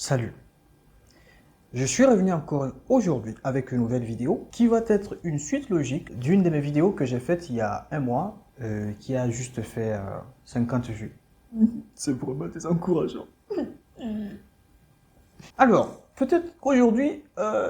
Salut, je suis revenu encore aujourd'hui avec une nouvelle vidéo qui va être une suite logique d'une de mes vidéos que j'ai faites il y a un mois qui a juste fait 50 vues. C'est vraiment désencourageant. Alors, peut-être qu'aujourd'hui,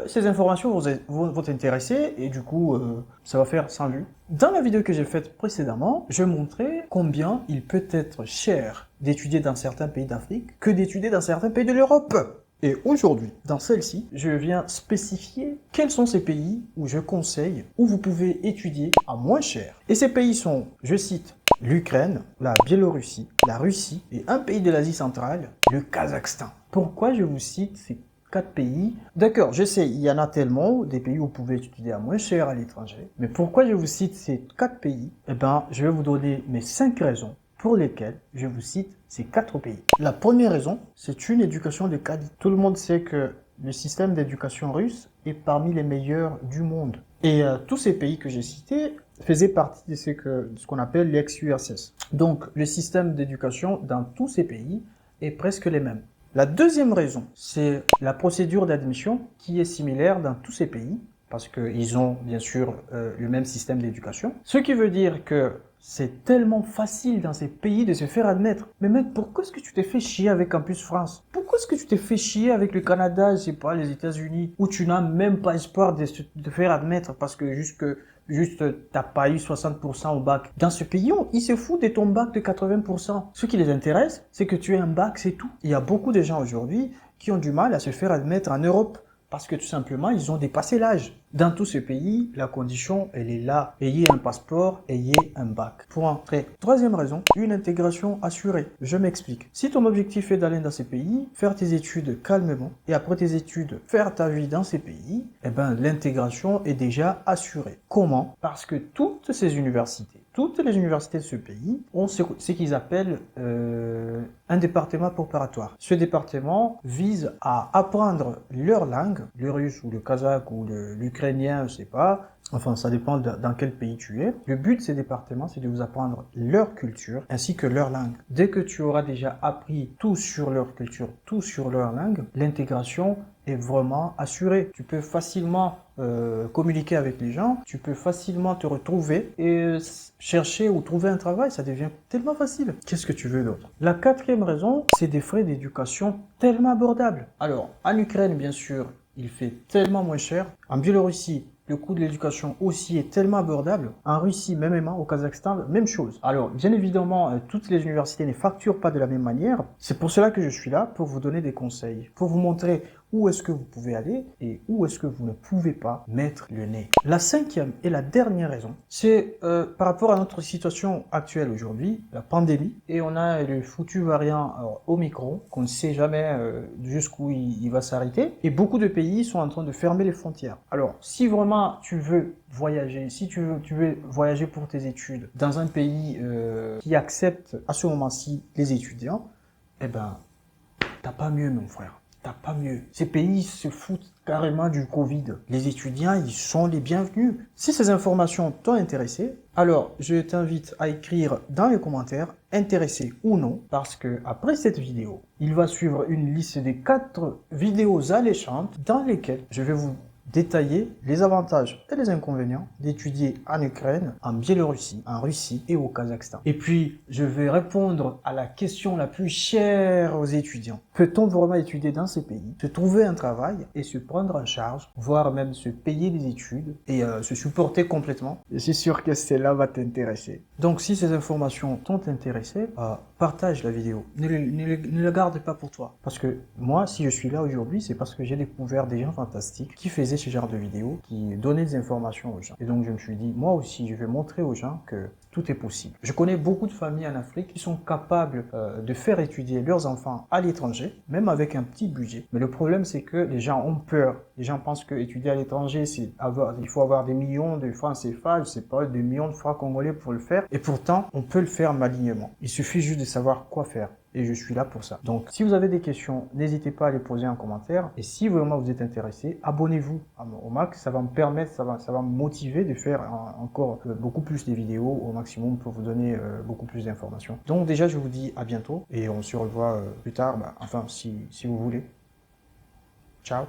ces informations vont t'intéresser et du coup, ça va faire 100 vues. Dans la vidéo que j'ai faite précédemment, je montrais combien il peut être cher d'étudier dans certains pays d'Afrique que d'étudier dans certains pays de l'Europe. Et aujourd'hui, dans celle-ci, je viens spécifier quels sont ces pays où je conseille, où vous pouvez étudier à moins cher. Et ces pays sont, je cite, l'Ukraine, la Biélorussie, la Russie et un pays de l'Asie centrale, le Kazakhstan. Pourquoi je vous cite ces 4 pays? D'accord, je sais, il y en a tellement, des pays où vous pouvez étudier à moins cher à l'étranger. Mais pourquoi je vous cite ces 4 pays? Eh bien, je vais vous donner mes 5 raisons pour lesquelles je vous cite ces 4 pays. La première raison, c'est une éducation de qualité. Tout le monde sait que le système d'éducation russe est parmi les meilleurs du monde. Et tous ces pays que j'ai cités faisaient partie de ce qu'on appelle l'ex-URSS. Donc, le système d'éducation dans tous ces pays est presque les mêmes. La deuxième raison, c'est la procédure d'admission qui est similaire dans tous ces pays, parce qu'ils ont bien sûr le même système d'éducation. Ce qui veut dire que c'est tellement facile dans ces pays de se faire admettre. Mais mec, pourquoi est-ce que tu t'es fait chier avec Campus France? Pourquoi est-ce que tu t'es fait chier avec le Canada, je sais pas, les États-Unis, où tu n'as même pas espoir de te faire admettre parce que juste t'as pas eu 60% au bac. Dans ce pays, ils se foutent de ton bac de 80%. Ce qui les intéresse, c'est que tu aies un bac, c'est tout. Il y a beaucoup de gens aujourd'hui qui ont du mal à se faire admettre en Europe parce que tout simplement, ils ont dépassé l'âge. Dans tous ces pays, la condition, elle est là. Ayez un passeport, ayez un bac. Pour entrer. Troisième raison, une intégration assurée. Je m'explique. Si ton objectif est d'aller dans ces pays, faire tes études calmement, et après tes études, faire ta vie dans ces pays, eh ben, l'intégration est déjà assurée. Comment? Parce que toutes les universités de ce pays ont ce qu'ils appellent un département préparatoire. Ce département vise à apprendre leur langue, le russe ou le kazakh ou l'ukrainien, je sais pas. Enfin, ça dépend dans quel pays tu es. Le but de ces départements, c'est de vous apprendre leur culture ainsi que leur langue. Dès que tu auras déjà appris tout sur leur culture, tout sur leur langue, l'intégration est vraiment assurée. Tu peux facilement communiquer avec les gens, tu peux facilement te retrouver et chercher ou trouver un travail, ça devient tellement facile. Qu'est-ce que tu veux d'autre? La quatrième raison, c'est des frais d'éducation tellement abordables. Alors, en Ukraine, bien sûr, il fait tellement moins cher. En Biélorussie, le coût de l'éducation aussi est tellement abordable. En Russie, même au Kazakhstan, même chose. Alors, bien évidemment, toutes les universités ne facturent pas de la même manière. C'est pour cela que je suis là, pour vous donner des conseils, pour vous montrer où est-ce que vous pouvez aller et où est-ce que vous ne pouvez pas mettre le nez. La cinquième et la dernière raison, c'est par rapport à notre situation actuelle aujourd'hui, la pandémie, et on a le foutu variant Omicron, qu'on ne sait jamais jusqu'où il va s'arrêter, et beaucoup de pays sont en train de fermer les frontières. Alors, si vraiment tu veux voyager, si tu veux voyager pour tes études dans un pays qui accepte à ce moment-ci les étudiants, eh ben, t'as pas mieux, mon frère. T'as pas mieux. Ces pays se foutent carrément du Covid. Les étudiants, ils sont les bienvenus. Si ces informations t'ont intéressé, alors je t'invite à écrire dans les commentaires intéressé ou non, parce que après cette vidéo, il va suivre une liste des 4 vidéos alléchantes dans lesquelles je vais vous détailler les avantages et les inconvénients d'étudier en Ukraine, en Biélorussie, en Russie et au Kazakhstan. Et puis, je vais répondre à la question la plus chère aux étudiants. Peut-on vraiment étudier dans ces pays, se trouver un travail et se prendre en charge, voire même se payer des études et se supporter complètement? Je suis sûr que cela va t'intéresser. Donc, si ces informations t'ont intéressé, partage la vidéo. Ne la garde pas pour toi. Parce que moi, si je suis là aujourd'hui, c'est parce que j'ai découvert des gens fantastiques qui faisaient ce genre de vidéos, qui donnaient des informations aux gens. Et donc, je me suis dit, moi aussi, je vais montrer aux gens que tout est possible. Je connais beaucoup de familles en Afrique qui sont capables de faire étudier leurs enfants à l'étranger, même avec un petit budget. Mais le problème, c'est que les gens ont peur. Les gens pensent que étudier à l'étranger, il faut avoir des millions de francs CFA, je sais pas, des millions de francs congolais pour le faire. Et pourtant, on peut le faire malignement. Il suffit juste de savoir quoi faire. Et je suis là pour ça. Donc, si vous avez des questions, n'hésitez pas à les poser en commentaire. Et si vraiment vous êtes intéressé, abonnez-vous au max. Ça va me permettre, ça va me motiver de faire encore beaucoup plus de vidéos au maximum pour vous donner beaucoup plus d'informations. Donc déjà, je vous dis à bientôt et on se revoit plus tard, enfin, si vous voulez. Ciao.